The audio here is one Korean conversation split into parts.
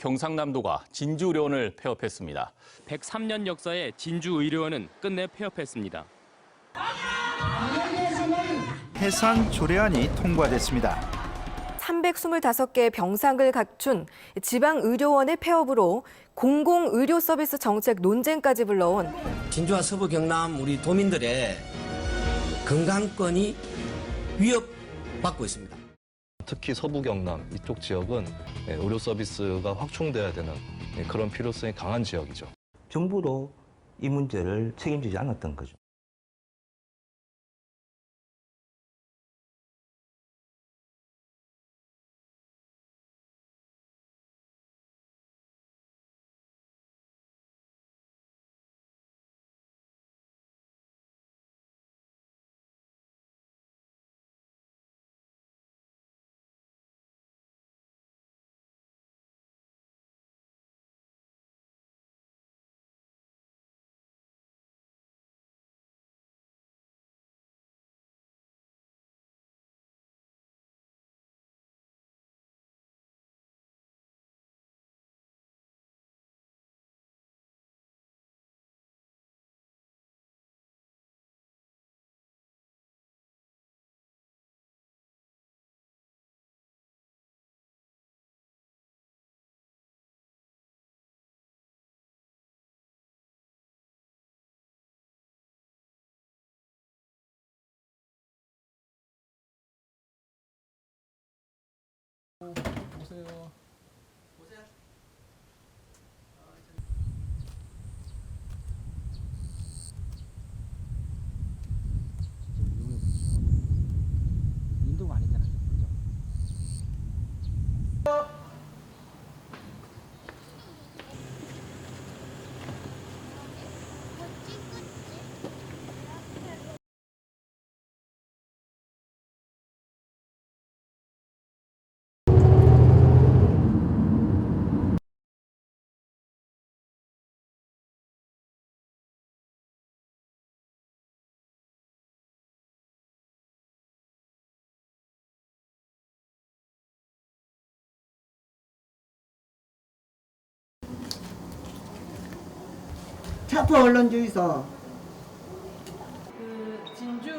경상남도가 진주의료원을 폐업했습니다. 103년 역사의 진주의료원은 끝내 폐업했습니다. 해산 조례안이 통과됐습니다. 325개 병상을 갖춘 지방의료원의 폐업으로 공공의료서비스 정책 논쟁까지 불러온 진주와 서부 경남 우리 도민들의 건강권이 위협받고 있습니다. 특히 서부 경남 이쪽 지역은 의료 서비스가 확충돼야 되는 그런 필요성이 강한 지역이죠. 정부도 이 문제를 책임지지 않았던 거죠. 보세요. 인도가 아니잖아요. 그죠? 차포 언론 주이소. 진주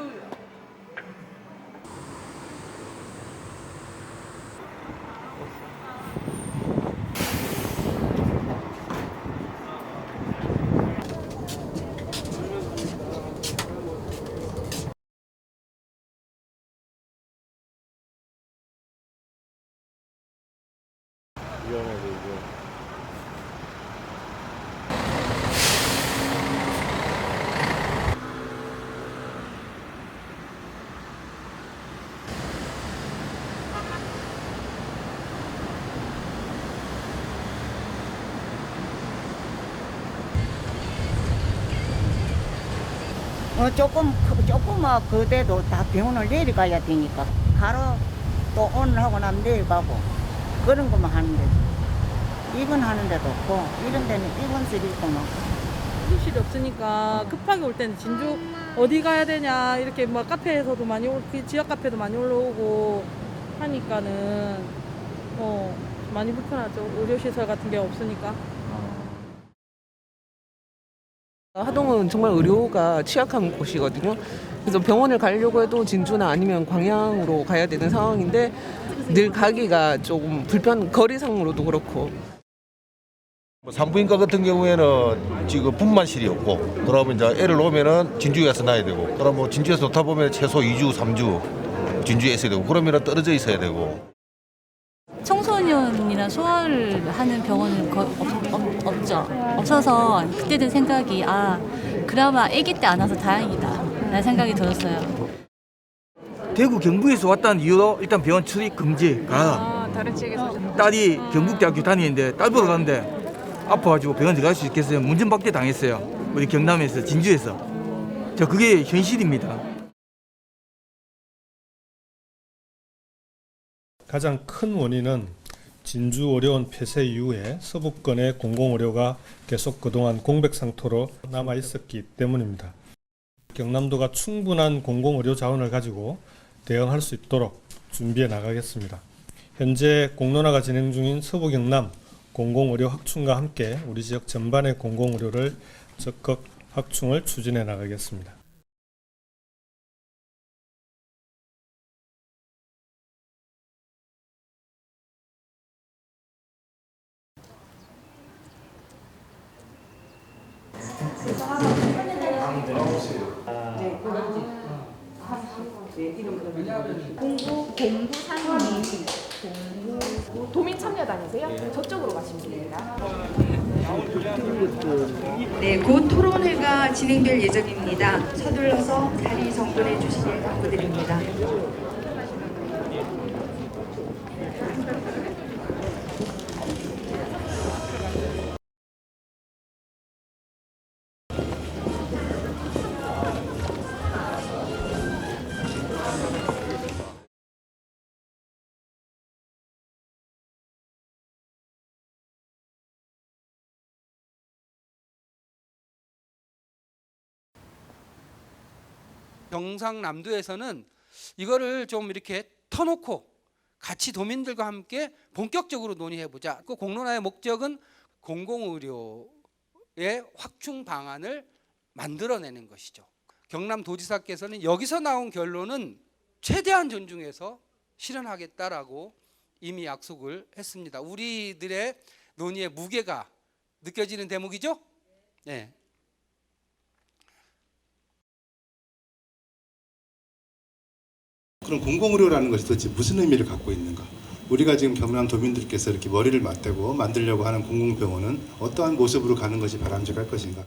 위험해 보이고. 조금만 그대도 다 병원을 내려가야 되니까 가로 또 오늘 하고 나면 내일 가고 그런 것만 하는데 입원하는 데도 없고 이런 데는 입원실이 있고 막 휴실이 없으니까 급하게 올 때는 진주 어디 가야 되냐 이렇게 뭐 카페에서도 많이 지역 카페도 많이 올라오고 하니까는 많이 불편하죠. 의료시설 같은 게 없으니까. 하동은 정말 의료가 취약한 곳이거든요. 그래서 병원을 가려고 해도 진주나 아니면 광양으로 가야 되는 상황인데 늘 가기가 조금 거리상으로도 그렇고. 산부인과 같은 경우에는 지금 분만실이 없고, 그러면 이제 애를 놓으면은 진주에 가서 낳아야 되고, 그러면 진주에서 놓다 보면 최소 2주, 3주 진주에 있어야 되고, 그러면 떨어져 있어야 되고. 청소년이나 소아를 하는 병원은 없죠. 없어서 그때 든 생각이 그나마 아기 때 안 와서 다행이다 라는 생각이 들었어요. 대구 경북에서 왔다는 이유로 일단 병원 출입 금지가 다른 지역에서 딸이 경북대학교 다니는데 딸 보러 갔는데 아파가지고 병원 들어갈 수 있겠어요? 문전박대 당했어요. 우리 경남에서 진주에서. 그게 현실입니다. 가장 큰 원인은 진주의료원 폐쇄 이후에 서부권의 공공의료가 계속 그동안 공백상태로 남아있었기 때문입니다. 경남도가 충분한 공공의료 자원을 가지고 대응할 수 있도록 준비해 나가겠습니다. 현재 공론화가 진행 중인 서부 경남 공공의료 확충과 함께 우리 지역 전반의 공공의료를 적극 확충을 추진해 나가겠습니다. 도민 참여단이세요? 저쪽으로 가시면 됩니다. 네, 곧 토론회가 진행될 예정입니다. 서둘러서 자리 정돈해 주시길 당부드립니다. 경상남도에서는 이거를 좀 이렇게 터놓고 같이 도민들과 함께 본격적으로 논의해보자. 그 공론화의 목적은 공공의료의 확충 방안을 만들어내는 것이죠. 경남도지사께서는 여기서 나온 결론은 최대한 존중해서 실현하겠다라고 이미 약속을 했습니다. 우리들의 논의의 무게가 느껴지는 대목이죠? 네. 그럼 공공의료라는 것이 도대체 무슨 의미를 갖고 있는가? 우리가 지금 경남도민들께서 이렇게 머리를 맞대고 만들려고 하는 공공병원은 어떠한 모습으로 가는 것이 바람직할 것인가?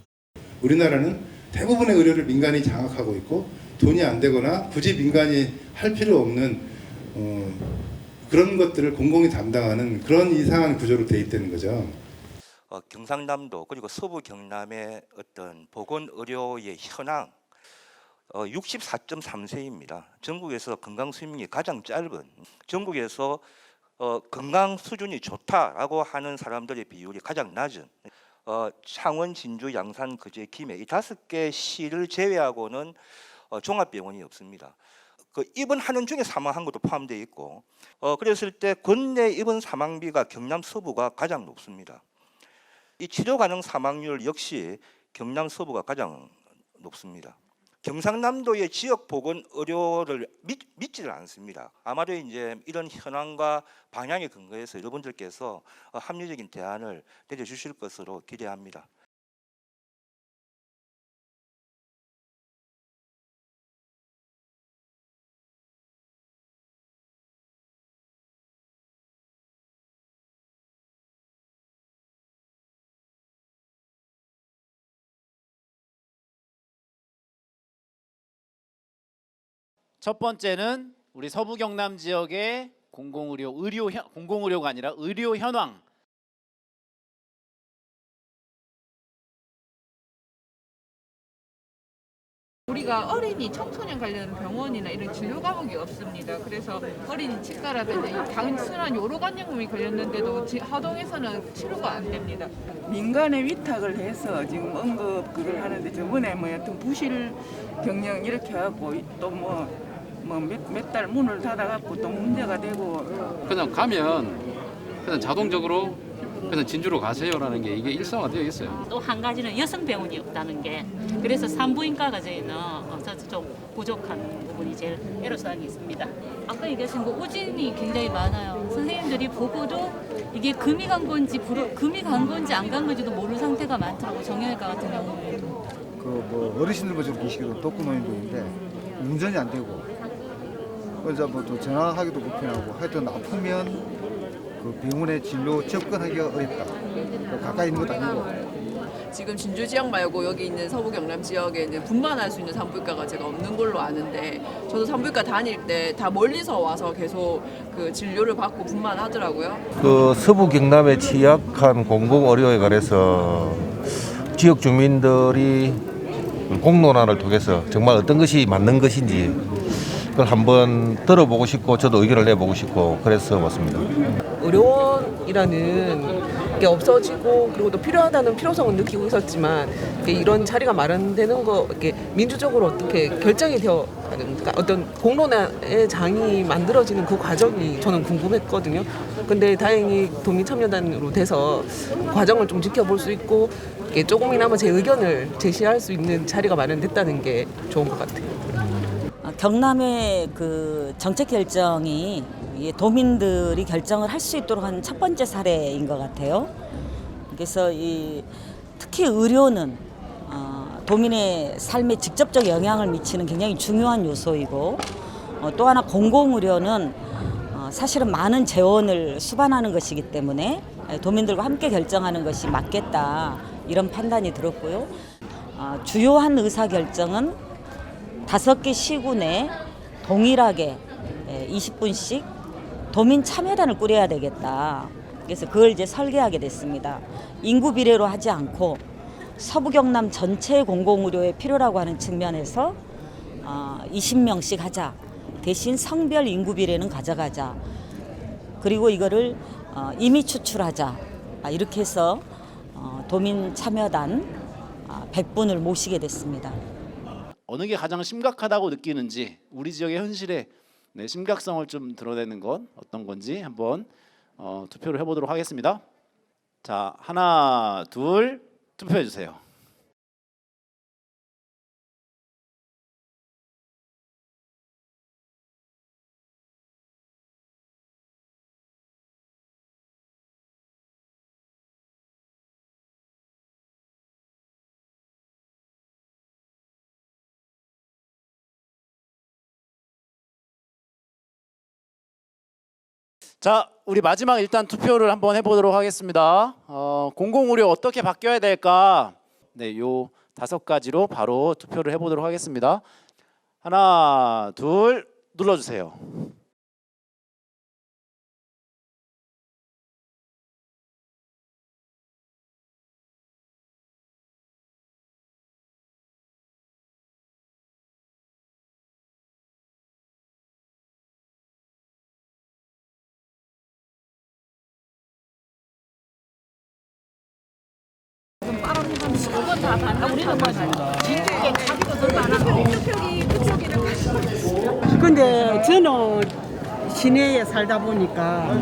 우리나라는 대부분의 의료를 민간이 장악하고 있고 돈이 안 되거나 굳이 민간이 할 필요 없는 그런 것들을 공공이 담당하는 그런 이상한 구조로 돼 있다는 거죠. 경상남도 그리고 서부 경남의 어떤 보건의료의 현황 64.3세입니다. 전국에서 건강 수명이 가장 짧은, 전국에서 건강 수준이 좋다라고 하는 사람들의 비율이 가장 낮은 창원, 진주, 양산, 거제, 김해 이 5개 시를 제외하고는 종합병원이 없습니다. 그 입원하는 중에 사망한 것도 포함되어 있고 그랬을 때 권내 입원 사망비가 경남 서부가 가장 높습니다. 이 치료 가능 사망률 역시 경남 서부가 가장 높습니다. 경상남도의 지역 보건 의료를 믿지를 않습니다. 아마도 이제 이런 현황과 방향에 근거해서 여러분들께서 합리적인 대안을 내려주실 것으로 기대합니다. 첫 번째는 우리 서부 경남 지역의 공공의료가 아니라 의료 현황. 우리가 어린이 청소년 관련 병원이나 이런 진료 과목이 없습니다. 그래서 어린이 치과라든지 단순한 요로관절염이 걸렸는데도 하동에서는 치료가 안 됩니다. 민간에 위탁을 해서 지금 응급 그걸 하는데 저번에 뭐 여튼 부실 경영 이렇게 하고 또 몇 달 문을 닫아갖고 또 문제가 되고 그냥 가면 그냥 자동적으로 그래서 진주로 가세요라는 게 이게 일상화되어 있어요. 또 한 가지는 여성 병원이 없다는 게 그래서 산부인과가 저희는 좀 부족한 부분이 제일 애로사항이 있습니다. 아까 얘기하신 거 우진이 굉장히 많아요. 선생님들이 보고도 이게 금이 간 건지 안 간 건지도 모르는 상태가 많더라고. 정형외과 같은 경우에도. 어르신들만 좀 계시기도 독거노인들인데 운전이 안 되고 그래서 또 전화하기도 불편하고 하여튼 아프면 그 병원의 진료 접근하기가 어렵다. 가까이 있는 것도 아니고. 지금 진주 지역 말고 여기 있는 서부 경남 지역에는 분만할 수 있는 산부인과가 제가 없는 걸로 아는데 저도 산부인과 다닐 때 다 멀리서 와서 계속 그 진료를 받고 분만하더라고요. 그 서부 경남에 취약한 공공의료에 관해서 지역 주민들이 공론화를 통해서 정말 어떤 것이 맞는 것인지 그걸 한번 들어보고 싶고 저도 의견을 내보고 싶고 그래서 왔습니다. 의료원이라는 게 없어지고 그리고 또 필요하다는 필요성은 느끼고 있었지만 이런 자리가 마련되는 거 이렇게 민주적으로 어떻게 결정이 되어 가는 그러니까 어떤 공론화의 장이 만들어지는 그 과정이 저는 궁금했거든요. 근데 다행히 도민 참여단으로 돼서 과정을 좀 지켜볼 수 있고 이렇게 조금이나마 제 의견을 제시할 수 있는 자리가 마련됐다는 게 좋은 것 같아요. 경남의 그 정책 결정이 도민들이 결정을 할 수 있도록 한 첫 번째 사례인 것 같아요. 그래서 특히 의료는 도민의 삶에 직접적 영향을 미치는 굉장히 중요한 요소이고 또 하나 공공의료는 사실은 많은 재원을 수반하는 것이기 때문에 도민들과 함께 결정하는 것이 맞겠다 이런 판단이 들었고요. 주요한 의사결정은 5개 시군 내 동일하게 20분씩 도민 참여단을 꾸려야 되겠다. 그래서 그걸 이제 설계하게 됐습니다. 인구 비례로 하지 않고 서부 경남 전체 공공의료에 필요라고 하는 측면에서 20명씩 하자. 대신 성별 인구 비례는 가져가자. 그리고 이거를 임의 추출하자. 이렇게 해서 도민 참여단 100분을 모시게 됐습니다. 어느 게 가장 심각하다고 느끼는지 우리 지역의 현실의 심각성을 좀 드러내는 건 어떤 건지 한번 투표를 해보도록 하겠습니다. 자, 하나, 둘, 투표해 주세요. 자, 우리 마지막 일단 투표를 한번 해보도록 하겠습니다. 공공의료 어떻게 바뀌어야 될까? 네, 요 5가지로 바로 투표를 해보도록 하겠습니다. 하나, 둘, 눌러주세요. 근데 저는 시내에 살다 보니까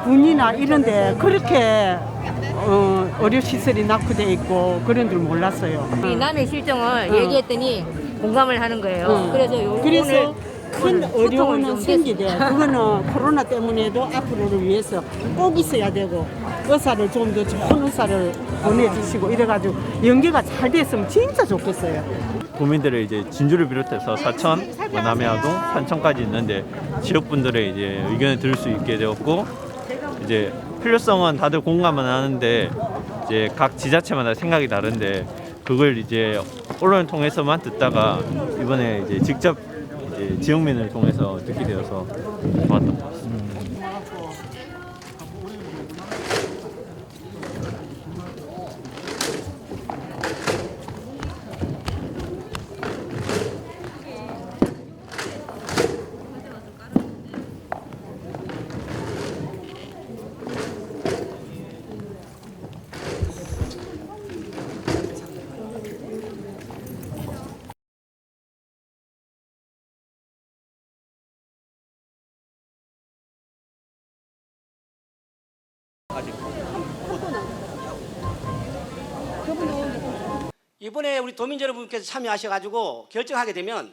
군이나 이런데 그렇게 의료 시설이 낙후돼 있고 그런 줄 몰랐어요. 이 남의 실정을 얘기했더니 공감을 하는 거예요. 그래서 큰 의료원은 생기되 그거는 코로나 때문에도 앞으로를 위해서 꼭 있어야 되고 의사를 좀 더 좋은 의사를 보내주시고 이래가지고 연계가 잘 됐으면 진짜 좋겠어요. 도민들의 이제 진주를 비롯해서 사천, 남해아동, 산천까지 있는데 지역분들의 이제 의견을 들을 수 있게 되었고 이제 필요성은 다들 공감은 하는데 이제 각 지자체마다 생각이 다른데 그걸 이제 언론을 통해서만 듣다가 이번에 이제 직접 이제 지역민을 통해서 듣게 되어서 좋았던 것 같습니다. 이번에 우리 도민 여러분께서 참여하셔가지고 결정하게 되면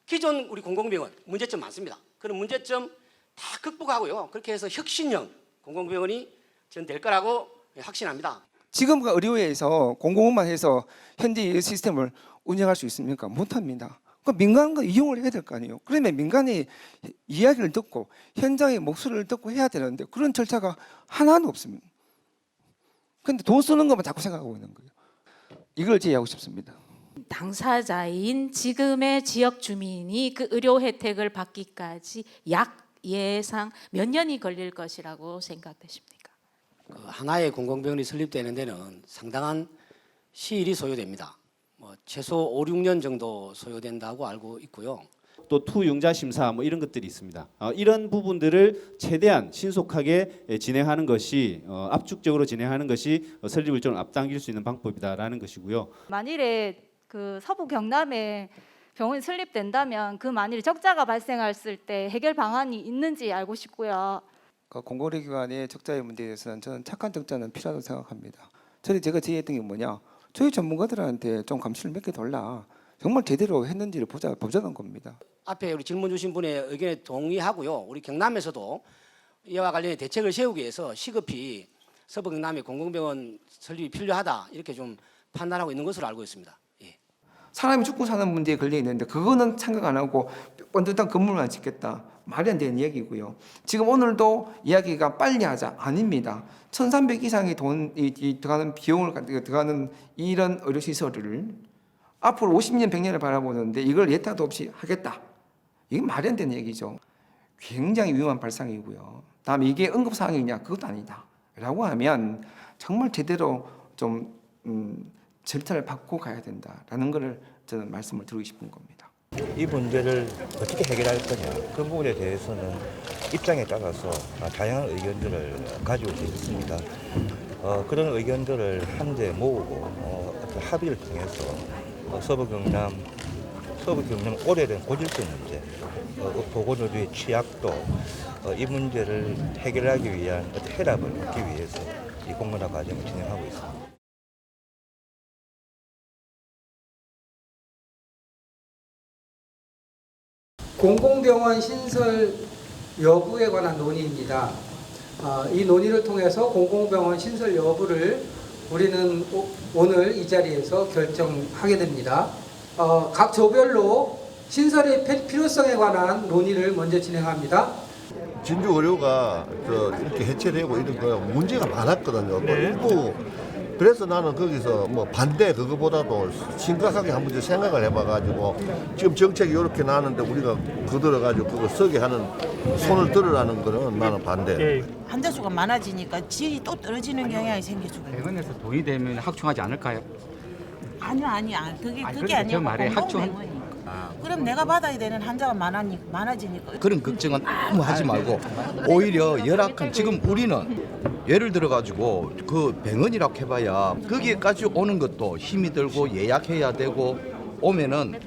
기존 우리 공공병원 문제점 많습니다. 그런 문제점 다 극복하고요. 그렇게 해서 혁신형 공공병원이 전 될 거라고 확신합니다. 지금 의료에서 공공원만 해서 현재 의 시스템을 운영할 수 있습니까? 못합니다. 그 민간과 이용을 해야 될 거 아니에요. 그러면 민간의 이야기를 듣고 현장의 목소리를 듣고 해야 되는데 그런 절차가 하나도 없습니다. 근데 돈 쓰는 것만 자꾸 생각하고 있는 거예요. 이걸 제의하고 싶습니다. 당사자인 지금의 지역 주민이 그 의료 혜택을 받기까지 약 예상 몇 년이 걸릴 것이라고 생각되십니까? 하나의 공공병원이 설립되는 데는 상당한 시일이 소요됩니다. 최소 5, 6년 정도 소요된다고 알고 있고요. 또 투융자 심사 뭐 이런 것들이 있습니다. 이런 부분들을 최대한 신속하게 진행하는 것이 압축적으로 진행하는 것이 설립을 좀 앞당길 수 있는 방법이다라는 것이고요. 만일에 그 서부 경남에 병원이 설립된다면 그 만일 적자가 발생했을 때 해결 방안이 있는지 알고 싶고요. 공공의료기관의 적자의 문제에 대해서는 저는 착한 적자는 필요하다고 생각합니다. 제가 제의했던 게 뭐냐, 저희 전문가들한테 좀 감시를 몇 개 돌라, 정말 제대로 했는지를 보자는 겁니다. 앞에 우리 질문 주신 분의 의견에 동의하고요. 우리 경남에서도 이와 관련해 대책을 세우기 위해서 시급히 서부 경남의 공공병원 설립이 필요하다 이렇게 좀 판단하고 있는 것으로 알고 있습니다. 사람이 죽고 사는 문제에 걸려 있는데 그거는 생각 안 하고 번듯한 건물만 짓겠다, 말이 안 되는 이야기고요. 지금 오늘도 이야기가 빨리 하자 아닙니다. 1,300 이상의 돈이 들어가는 비용을 들어가는 이런 의료시설을 앞으로 50년 100년을 바라보는데 이걸 예타도 없이 하겠다, 이게 말이 안 되는 얘기죠. 굉장히 위험한 발상이고요. 다음에 이게 응급상황이냐, 그것도 아니다 라고 하면 정말 제대로 좀 절차를 받고 가야 된다라는 것을 저는 말씀을 드리고 싶은 겁니다. 이 문제를 어떻게 해결할 거냐, 그 부분에 대해서는 입장에 따라서 다양한 의견들을 가지고 있습니다. 그런 의견들을 한데 모으고 어떤 합의를 통해서 서부 경남 오래된 고질적 문제, 보건의료의 취약도, 이 문제를 해결하기 위한 어떤 해답을 얻기 위해서 이 공론화 과정을 진행하고 있습니다. 공공병원 신설 여부에 관한 논의입니다. 이 논의를 통해서 공공병원 신설 여부를 우리는 오늘 이 자리에서 결정하게 됩니다. 각 조별로 신설의 필요성에 관한 논의를 먼저 진행합니다. 진주 의료가 이렇게 해체되고 이런 거 문제가 많았거든요. 또 일부 그래서 나는 거기서 뭐 반대 그거보다도 심각하게 한번 생각을 해봐가지고 지금 정책이 이렇게 나왔는데 우리가 거들어가지고 그거 서게 하는 손을 들으라는 거는 나는 반대. 환자 수가 많아지니까 질이 또 떨어지는 경향이 생겨지고. 병원에서 돈이 되면 확충하지 않을까요? 아니야. 그게 아니고 공공병원이니까. 그럼 내가 받아야 되는 환자가 많아지니까. 그런 걱정은 아무 하지 말고 오히려 열악한, 지금 우리는 예를 들어 가지고 그 병원이라고 해봐야 거기에까지 오는 것도 힘이 들고 예약해야 되고, 오면은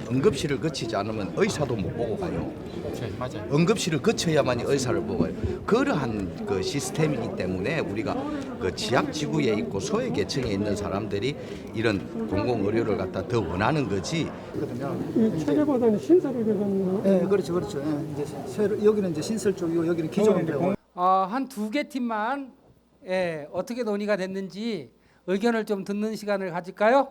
응급실을 거치지 않으면 의사도 못 보고 가요. 맞아요. 응급실을 거쳐야만이 의사를 보고 가요. 그러한 그 시스템이기 때문에 우리가 그 지역지구에 있고 소외계층에 있는 사람들이 이런 공공의료를 갖다 더 원하는 거지. 이 체계보다는 신설의료잖아요. 네, 그렇죠. 이제 여기는 이제 신설 쪽이고 여기는 기존 병원. 한 2개 팀만 어떻게 논의가 됐는지 의견을 좀 듣는 시간을 가질까요?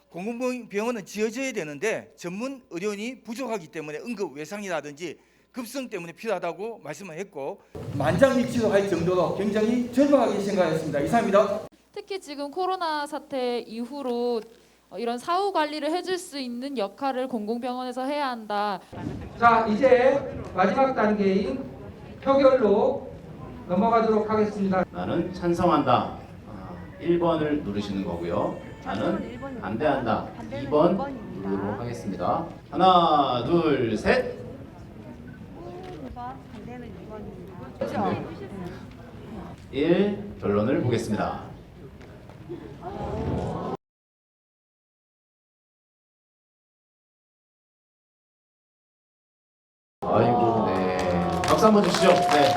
공공병원은 지어져야 되는데 전문 의료인이 부족하기 때문에 응급 외상이라든지 급성 때문에 필요하다고 말씀을 했고, 만장일치로 할 정도로 굉장히 절박하게 생각했습니다. 이상입니다. 특히 지금 코로나 사태 이후로 이런 사후 관리를 해줄 수 있는 역할을 공공병원에서 해야 한다. 자, 이제 마지막 단계인 표결로 넘어가도록 하겠습니다. 나는 찬성한다. 1번을 누르시는 거고요. 나는 반대한다. 2번 누르도록 하겠습니다. 하나, 둘, 셋. 1. 결론을 보겠습니다. 아이고, 네. 박수 한번 주시죠. 네.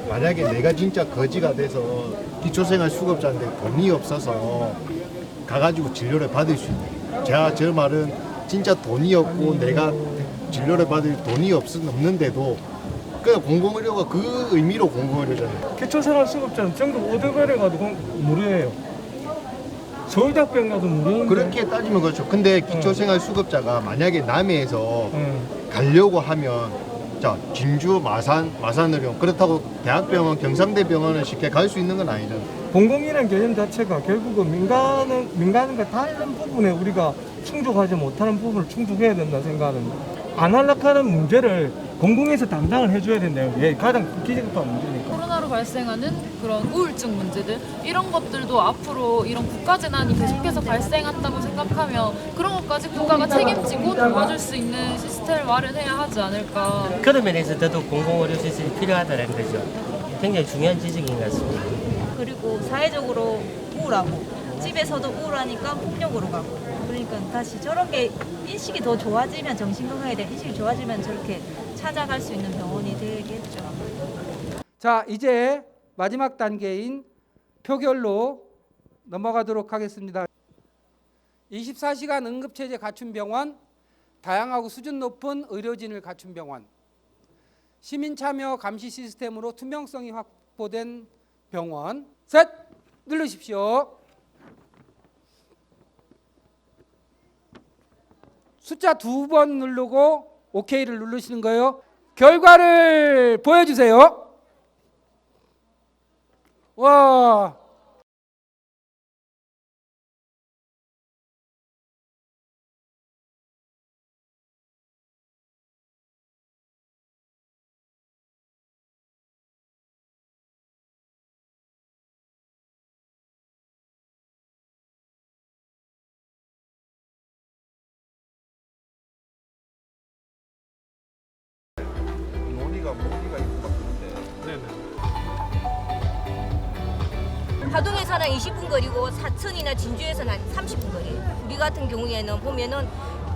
만약에 내가 진짜 거지가 돼서 기초생활 수급자인데 돈이 없어서 가가지고 진료를 받을 수 있는, 저 말은 진짜 돈이 없고 내가 진료를 받을 돈이 없는데도 그냥 공공의료가 그 의미로 공공의료잖아요. 기초생활 수급자는 전국 5대별에 가도 무료예요. 서울대학병 가도 무료인데. 그렇게 따지면 그렇죠. 근데 기초생활 수급자가 만약에 남해에서 가려고 하면 자, 진주, 마산의료, 그렇다고 대학병원, 경상대병원을 쉽게 갈 수 있는 건 아니잖아요. 공공이라는 개념 자체가 결국은 민간과 다른 부분에 우리가 충족하지 못하는 부분을 충족해야 된다 생각하는데, 안 하려고 하는 문제를 공공에서 담당을 해줘야 된다는 게 가장 기급한 문제니까. 코로나로 발생하는 그런 우울증 문제들 이런 것들도 앞으로 이런 국가 재난이 계속해서 발생한다고 생각하면 그런 것까지 국가가 책임지고 도와줄 수 있는 시스템을 마련해야 하지 않을까. 그런 면에서 저도 공공의료 시스템이 필요하다는 거죠. 굉장히 중요한 지적인 것 같습니다. 그리고 사회적으로 우울하고 집에서도 우울하니까 폭력으로 가고 그러니까 다시 저런 게 인식이 더 좋아지면 정신건강에 대한 인식이 좋아지면 저렇게 찾아갈 수 있는 병원이 되겠죠. 자, 이제 마지막 단계인 표결로 넘어가도록 하겠습니다. 24시간 응급체제 갖춘 병원, 다양하고 수준 높은 의료진을 갖춘 병원, 시민 참여 감시 시스템으로 투명성이 확보된 병원. 셋! 누르십시오. 숫자 2번 누르고 OK를 누르시는 거예요. 결과를 보여주세요. 와. 하동에서는 20분 거리고 사천이나 진주에서는 한 30분 거리. 우리 같은 경우에는 보면은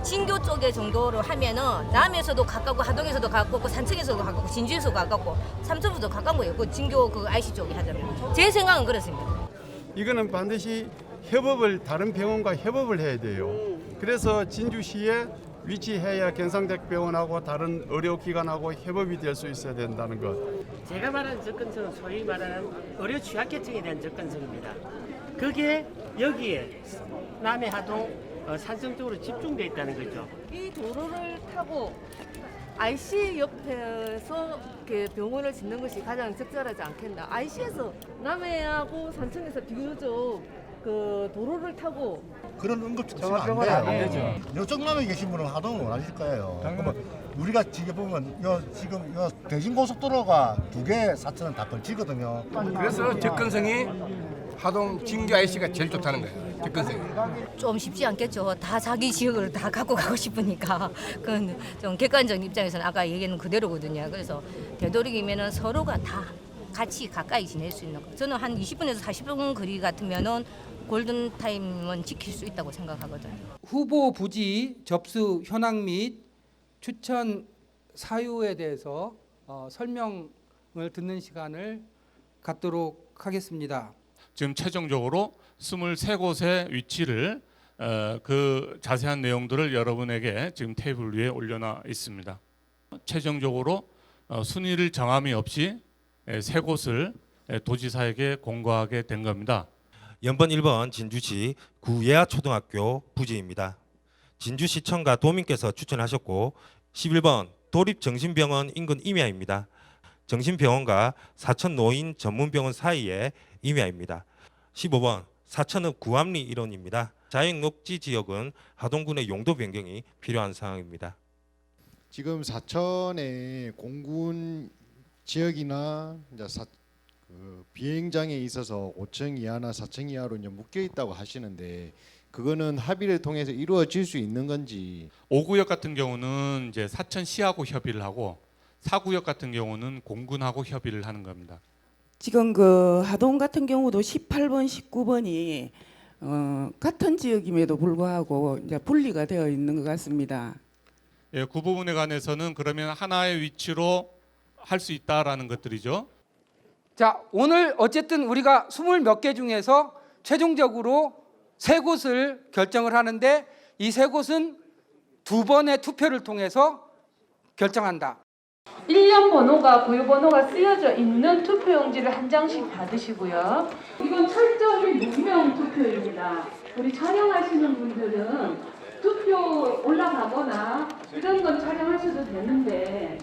진교 쪽에 정도로 하면은 남에서도 가깝고 하동에서도 가깝고 산청에서도 가깝고 진주에서도 가깝고 삼천부도 가까운 거예요. 그 진교 그 IC 쪽에 하자면 제 생각은 그렇습니다. 이거는 반드시 협업을 다른 병원과 협업을 해야 돼요. 그래서 진주시에 위치해야 경상대병원하고 다른 의료기관하고 협업이 될 수 있어야 된다는 것. 제가 말하는 접근성은 소위 말하는 의료 취약계층에 대한 접근성입니다. 그게 여기에 남해 하동 산성 쪽으로 집중되어 있다는 거죠. 이 도로를 타고 IC 옆에서 병원을 짓는 것이 가장 적절하지 않겠나. IC에서 남해하고 산청에서 비교적 그 도로를 타고 그런 응급처치는 안 돼요. 요쪽 남에 계신 분은 하동을 원하실 거예요. 그러면 우리가 지금 보면 지금 대진고속도로가 2개 사천은 다 걸치거든요. 그래서 접근성이 하동 진교 IC가 제일 좋다는 거예요. 접근성이. 좀 쉽지 않겠죠. 다 자기 지역을 다 갖고 가고 싶으니까. 그건 좀 객관적인 입장에서는 아까 얘기는 그대로거든요. 그래서 되도록이면은 서로가 다 같이 가까이 지낼 수 있는 거. 저는 한 20분에서 40분 거리 같으면은 골든 타임은 지킬 수 있다고 생각하거든요. 후보 부지 접수 현황 및 추천 사유에 대해서 설명을 듣는 시간을 갖도록 하겠습니다. 지금 최종적으로 23곳의 위치를 그 자세한 내용들을 여러분에게 지금 테이블 위에 올려놔 있습니다. 최종적으로 순위를 정함이 없이 3곳을 도지사에게 공고하게 된 겁니다. 연번 1번 진주시 구예하초등학교 부지입니다. 진주시청과 도민께서 추천하셨고 11번 도립정신병원 인근 임야입니다. 정신병원과 사천노인 전문병원 사이에 임야입니다. 15번 사천읍 구암리 일원입니다. 자연녹지 지역은 하동군의 용도 변경이 필요한 상황입니다. 지금 사천의 공군 지역이나 이제 비행장에 있어서 5층 이하나 4층 이하로 이제 묶여 있다고 하시는데 그거는 합의를 통해서 이루어질 수 있는 건지. 5구역 같은 경우는 이제 사천시하고 협의를 하고 4구역 같은 경우는 공군하고 협의를 하는 겁니다. 지금 그 하동 같은 경우도 18번, 19번이 같은 지역임에도 불구하고 이제 분리가 되어 있는 것 같습니다. 예, 그 부분에 관해서는 그러면 하나의 위치로 할 수 있다라는 것들이죠. 자, 오늘 어쨌든 우리가 20몇 개 중에서 최종적으로 3곳을 결정을 하는데 이 3곳은 2번의 투표를 통해서 결정한다. 1년 번호가 구유 번호가 쓰여져 있는 투표용지를 한 장씩 받으시고요. 이건 철저히 누명 투표입니다. 우리 촬영하시는 분들은 투표 올라가거나 이런 건 촬영하셔도 되는데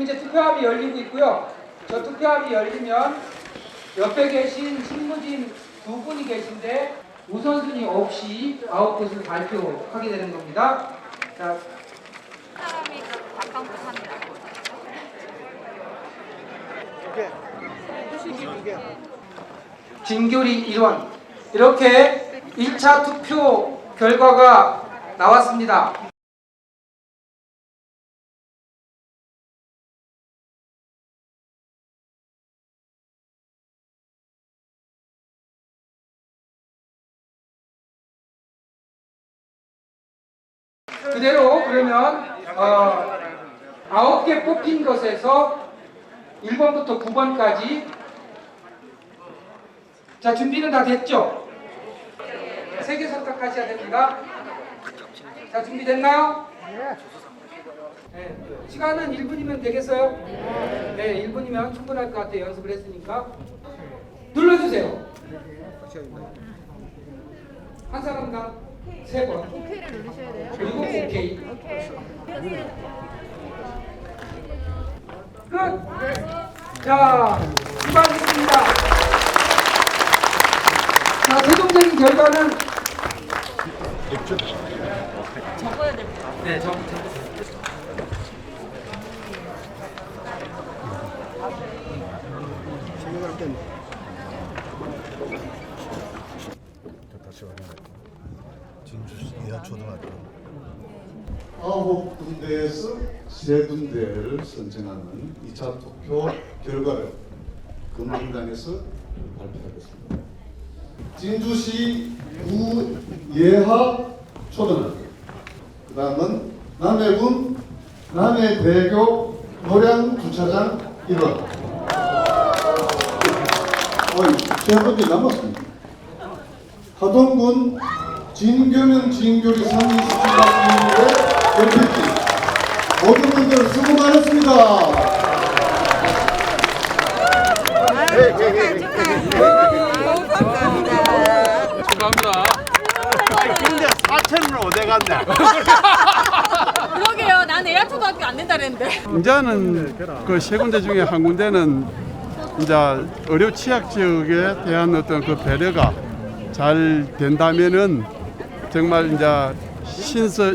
이제 투표함이 열리고 있고요. 저 투표함이 열리면 옆에 계신 실무진 두 분이 계신데 우선순위 없이 9곳을 발표하게 되는 겁니다. 자, 진교리 1원 이렇게 1차 투표 결과가 나왔습니다. 그대로 그러면 9개 뽑힌 것에서 1번부터 9번까지 자 준비는 다 됐죠? 3개 선택하셔야 됩니다. 자 준비됐나요? 네. 시간은 1분이면 되겠어요? 네 1분이면 충분할 것 같아요. 연습을 했으니까 눌러주세요. 한 사람당 3번. 오케이를 누르셔야 돼요. 그리고 오케이. 끝. 자, 수고하셨습니다. 자, 최종적인 결과는 적어야 될 것 같아요. 네, 진주시 예하초등학교 9군데에서 3군데를 선정하는 2차 투표 결과를 금감단에서 발표하겠습니다. 진주시 구예하 초등학교, 그 다음은 남해군 남해대교 노량주차장 1원. 세 번째 남았습니다. 하동군 진교면 진교리 327학년의 연필지 모든 분들 수고 많았습니다. 축하합니다. 근데 4천은 어디 갔냐? 그러게요. 난 예하초등학교 안 된다 그랬는데. 이제는 그 세 군데 중에 한 군데는 이제 의료 취약 지역에 대한 어떤 그 배려가 잘 된다면은 정말 이제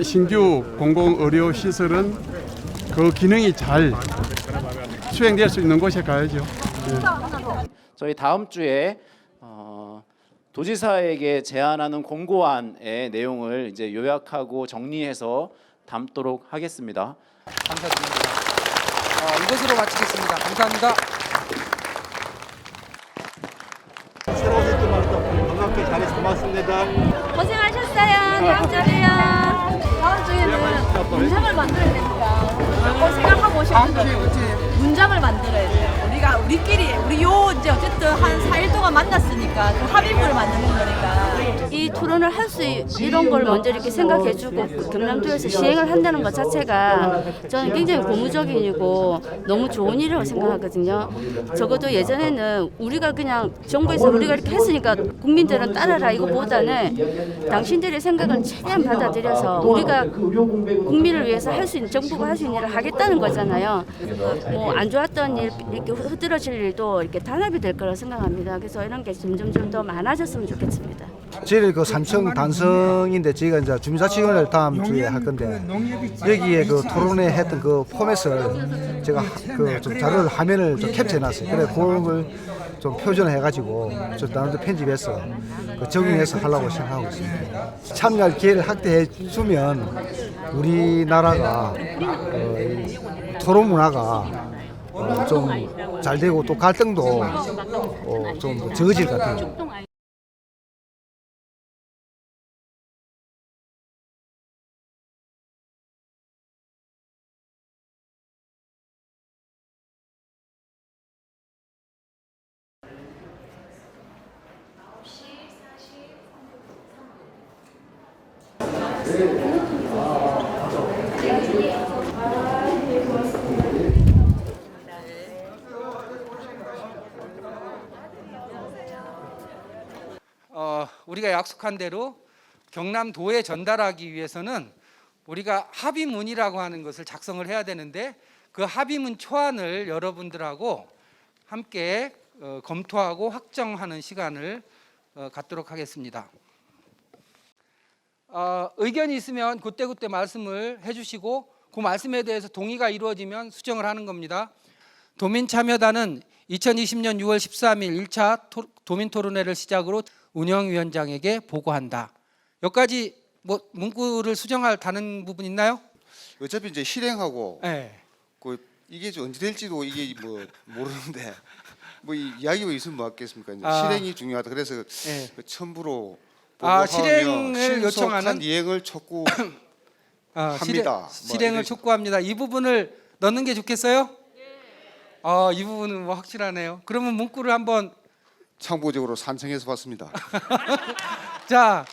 신규 공공 의료 시설은 그 기능이 잘 수행될 수 있는 곳에 가야죠. 네. 저희 다음 주에 도지사에게 제안하는 공고안의 내용을 이제 요약하고 정리해서 담도록 하겠습니다. 감사드립니다. 이것으로 마치겠습니다. 감사합니다. 새로 오실 때마다 반갑게 잘해서 고맙습니다. 고생하셨어요. 다음 주에요. 다음 주에는 문장을 만들어야 되니까 꼭 생각하고 오셨는데 문장을 만들어야 돼요. 우리끼리 이제 어쨌든 한 4일 동안 만났으니까 그 합의문을 만드는 거니까 이 토론을 할 수 이런 걸 먼저 이렇게 생각해주고 그 경남도에서 시행을 한다는 것 자체가 저는 굉장히 고무적이고 너무 좋은 일이라고 생각하거든요. 적어도 예전에는 우리가 그냥 정부에서 우리가 이렇게 했으니까 국민들은 따라라 이거보다는 당신들의 생각을 최대한 받아들여서 우리가 국민을 위해서 할 수 있는 정부가 할 수 있는 일을 하겠다는 거잖아요. 뭐 안 좋았던 일 이렇게 흐드러질 일도 이렇게 단합이 될 거라고 생각합니다. 그래서 이런 게 점점 좀 더 많아졌으면 좋겠습니다. 저희 그 산청 단성인데 저희가 이제 주민자치위원회를 다음 주에 할 건데 여기에 그 토론회 했던 그 포맷을 제가 그 좀 자료를 화면을 좀 캡처해놨어요. 그래 그걸 좀 표준해가지고 좀 나름대로 편집해서 그 적용해서 하려고 생각하고 있습니다. 참여할 기회를 확대해 주면 우리나라가 토론 문화가 좀 잘 되고 또 갈등도 좀 적어질 것 같아요. 우리가 약속한 대로 경남도에 전달하기 위해서는 우리가 합의문이라고 하는 것을 작성을 해야 되는데 그 합의문 초안을 여러분들하고 함께 검토하고 확정하는 시간을 갖도록 하겠습니다. 의견이 있으면 그때 말씀을 해주시고 그 말씀에 대해서 동의가 이루어지면 수정을 하는 겁니다. 도민참여단은 2020년 6월 13일 1차 도민토론회를 시작으로 운영위원장에게 보고한다. 여기까지 뭐 문구를 수정할 다른 부분 있나요? 어차피 이제 실행하고 네. 이게 언제 될지도 이게 뭐 모르는데 뭐 이야기가 있으면 뭐 하겠습니까? 이제 실행이 중요하다. 그래서 그 첨부로 실행을 요청하는 이행을 촉구합니다. 실행을 촉구합니다. 이 부분을 넣는 게 좋겠어요? 이 부분은 뭐 확실하네요. 그러면 문구를 한번 참고적으로 산청해서 봤습니다. 자,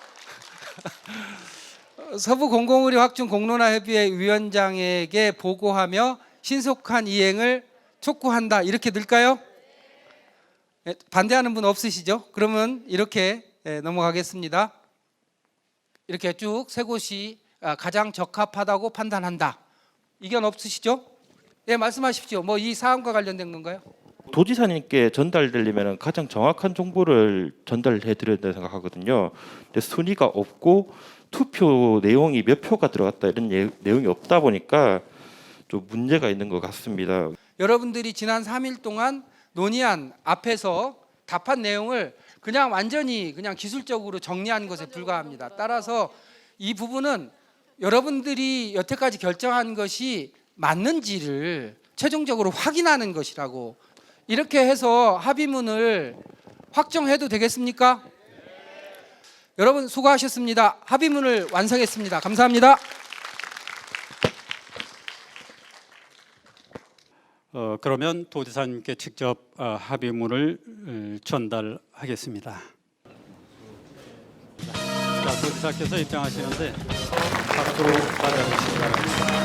서부공공의료 확충 공론화협의회 위원장에게 보고하며 신속한 이행을 촉구한다. 이렇게 넣을까요? 반대하는 분 없으시죠? 그러면 이렇게 넘어가겠습니다. 이렇게 쭉 세 곳이 가장 적합하다고 판단한다. 이견 없으시죠? 예, 말씀하십시오. 뭐 이 사안과 관련된 건가요? 도지사님께 전달되려면 가장 정확한 정보를 전달해 드려야 된다고 생각하거든요. 근데 순위가 없고 투표 내용이 몇 표가 들어갔다 이런 내용이 없다 보니까 좀 문제가 있는 것 같습니다. 여러분들이 지난 3일 동안 논의한 앞에서 답한 내용을 그냥 완전히 그냥 기술적으로 정리한 것에 불과합니다. 따라서 이 부분은 여러분들이 여태까지 결정한 것이 맞는지를 최종적으로 확인하는 것이라고, 이렇게 해서 합의문을 확정해도 되겠습니까? 여러분 수고하셨습니다. 합의문을 완성했습니다. 감사합니다. 그러면 도지사님께 직접 합의문을 전달하겠습니다. 자, 도지사께서 입장하시는데 박수로 맞아주시기 바랍니다.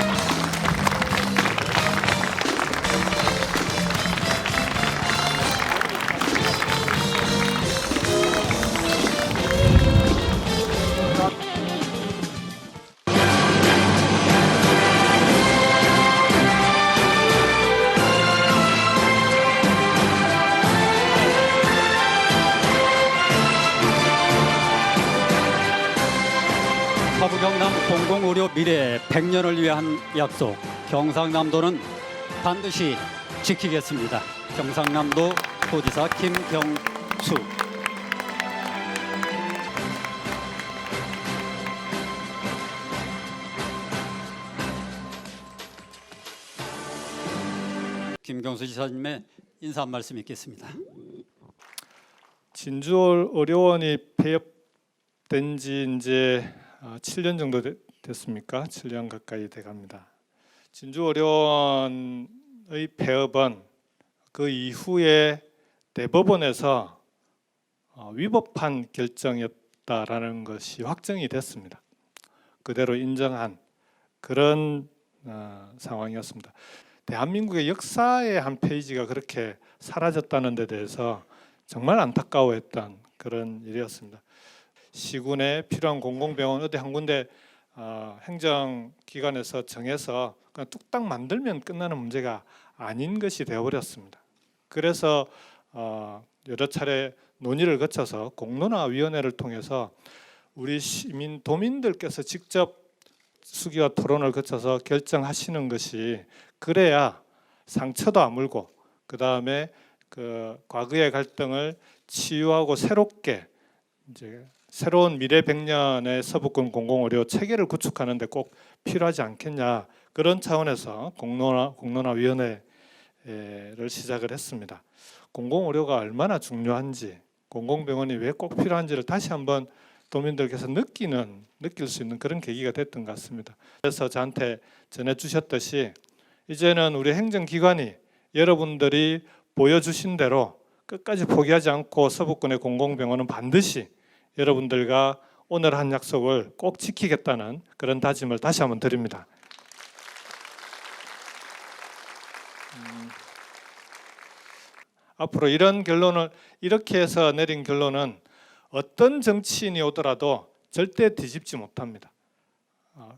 서부경남 공공의료 미래 100년을 위한 약속, 경상남도는 반드시 지키겠습니다. 경상남도 도지사 김경수. 김경수 지사님의 인사 한 말씀 있겠습니다. 진주의료원이 폐업된 지 이제 7년 정도 됐습니까? 7년 가까이 돼갑니다. 진주의료원의 폐업은 그 이후에 대법원에서 위법한 결정이었다라는 것이 확정이 됐습니다. 그대로 인정한 그런 상황이었습니다. 대한민국의 역사의 한 페이지가 그렇게 사라졌다는 데 대해서 정말 안타까워했던 그런 일이었습니다. 시군에 필요한 공공병원 어디 한 군데 행정기관에서 정해서 그냥 뚝딱 만들면 끝나는 문제가 아닌 것이 되어버렸습니다. 그래서 여러 차례 논의를 거쳐서 공론화위원회를 통해서 우리 시민 도민들께서 직접 수기와 토론을 거쳐서 결정하시는 것이, 그래야 상처도 아물고 그 다음에 그 과거의 갈등을 치유하고 새롭게 이제 새로운 미래 100년의 서부권 공공의료 체계를 구축하는 데 꼭 필요하지 않겠냐, 그런 차원에서 공론화위원회를 시작을 했습니다. 공공의료가 얼마나 중요한지, 공공병원이 왜 꼭 필요한지를 다시 한번 도민들께서 느낄 수 있는 그런 계기가 됐던 것 같습니다. 그래서 저한테 전해주셨듯이 이제는 우리 행정기관이 여러분들이 보여주신 대로 끝까지 포기하지 않고 서부권의 공공병원은 반드시 여러분들과 오늘 한 약속을 꼭 지키겠다는 그런 다짐을 다시 한번 드립니다. 앞으로 이런 결론을 이렇게 해서 내린 결론은 어떤 정치인이 오더라도 절대 뒤집지 못합니다.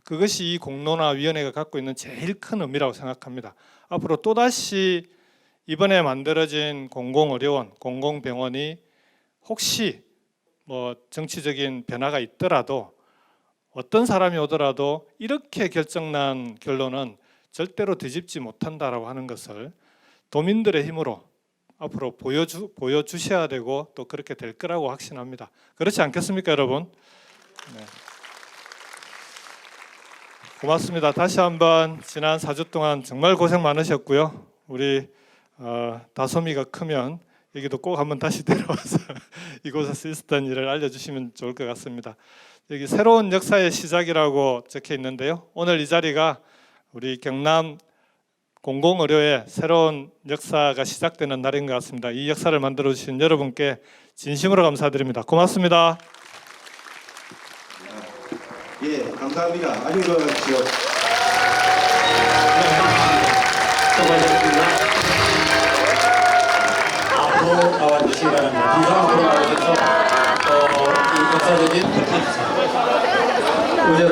그것이 이 공론화위원회가 갖고 있는 제일 큰 의미라고 생각합니다. 앞으로 또다시 이번에 만들어진 공공의료원, 공공병원이 혹시 뭐 정치적인 변화가 있더라도 어떤 사람이 오더라도 이렇게 결정난 결론은 절대로 뒤집지 못한다라고 하는 것을 도민들의 힘으로 앞으로 보여주셔야 되고 또 그렇게 될 거라고 확신합니다. 그렇지 않겠습니까, 여러분? 네. 고맙습니다. 다시 한번 지난 4주 동안 정말 고생 많으셨고요. 우리 다솜이가 크면 여기도 꼭 한번 다시 데려와서 이곳에서 있었던 일을 알려주시면 좋을 것 같습니다. 여기 새로운 역사의 시작이라고 적혀 있는데요. 오늘 이 자리가 우리 경남 공공의료의 새로운 역사가 시작되는 날인 것 같습니다. 이 역사를 만들어 주신 여러분께 진심으로 감사드립니다. 고맙습니다. 예, 감사합니다. 아주 좋았지요. 수고하셨습니다. 앞으로 나와주시기 바랍니다. 뒤상으로 나오셔서 이 역사적인 의제를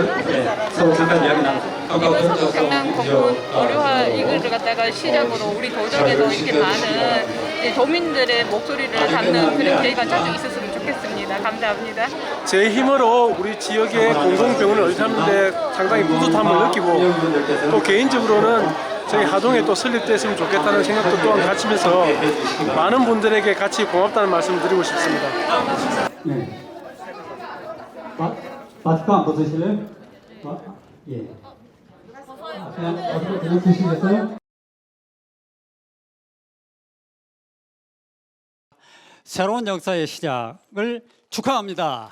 서로 잠깐 이야기 나누세요. 경남 공군 의료화 이거를 갖다가 시작으로 우리 도정에도 이렇게 많은 도민들의 목소리를 담는 그런 계기가 자주 있었으면 좋겠습니다. 감사합니다. 제 힘으로 우리 지역의 공공병원을 설립하는데 상당히 뿌듯함을 느끼고 또 개인적으로는 저희 하동에 또 설립됐으면 좋겠다는 생각도 또한 가지면서 많은 분들에게 같이 고맙다는 말씀을 드리고 싶습니다. 네. 마스크 안 벗으실래요? 예. 그냥 드시겠어요? 새로운 역사의 시작을 축하합니다.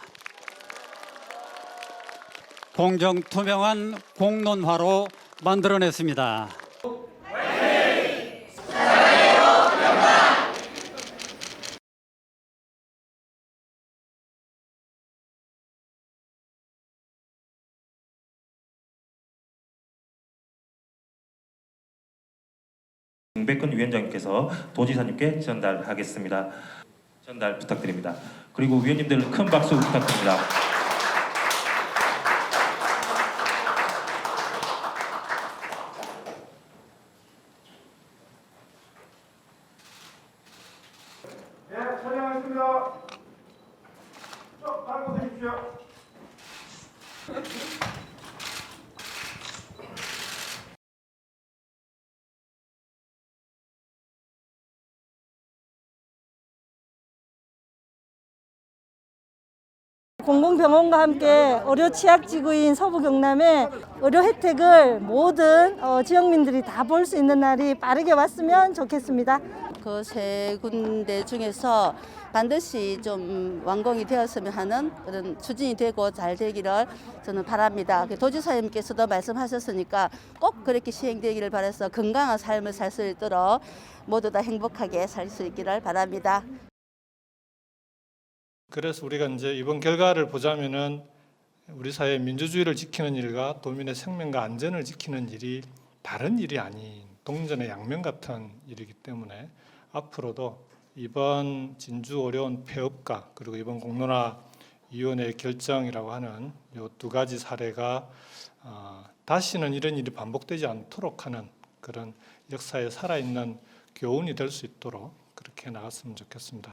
공정투명한 공론화로 만들어냈습니다. 정백근 위원장님께서 도지사님께 전달하겠습니다. 전달 부탁드립니다. 그리고 위원님들 큰 박수 부탁드립니다. 네, 촬영하겠습니다. 쭉 밟고 드십시오. 공공병원과 함께 의료 취약지구인 서부 경남의 의료 혜택을 모든 지역민들이 다 볼 수 있는 날이 빠르게 왔으면 좋겠습니다. 그 세 군데 중에서 반드시 좀 완공이 되었으면 하는 그런 추진이 되고 잘 되기를 저는 바랍니다. 도지사님께서도 말씀하셨으니까 꼭 그렇게 시행되기를 바라서 건강한 삶을 살 수 있도록 모두 다 행복하게 살 수 있기를 바랍니다. 그래서 우리가 이제 이번 결과를 보자면은 우리 사회 민주주의를 지키는 일과 도민의 생명과 안전을 지키는 일이 다른 일이 아닌 동전의 양면 같은 일이기 때문에 앞으로도 이번 진주의료원 폐업과 그리고 이번 공론화위원회의 결정이라고 하는 이 두 가지 사례가 다시는 이런 일이 반복되지 않도록 하는 그런 역사에 살아있는 교훈이 될 수 있도록 그렇게 나갔으면 좋겠습니다.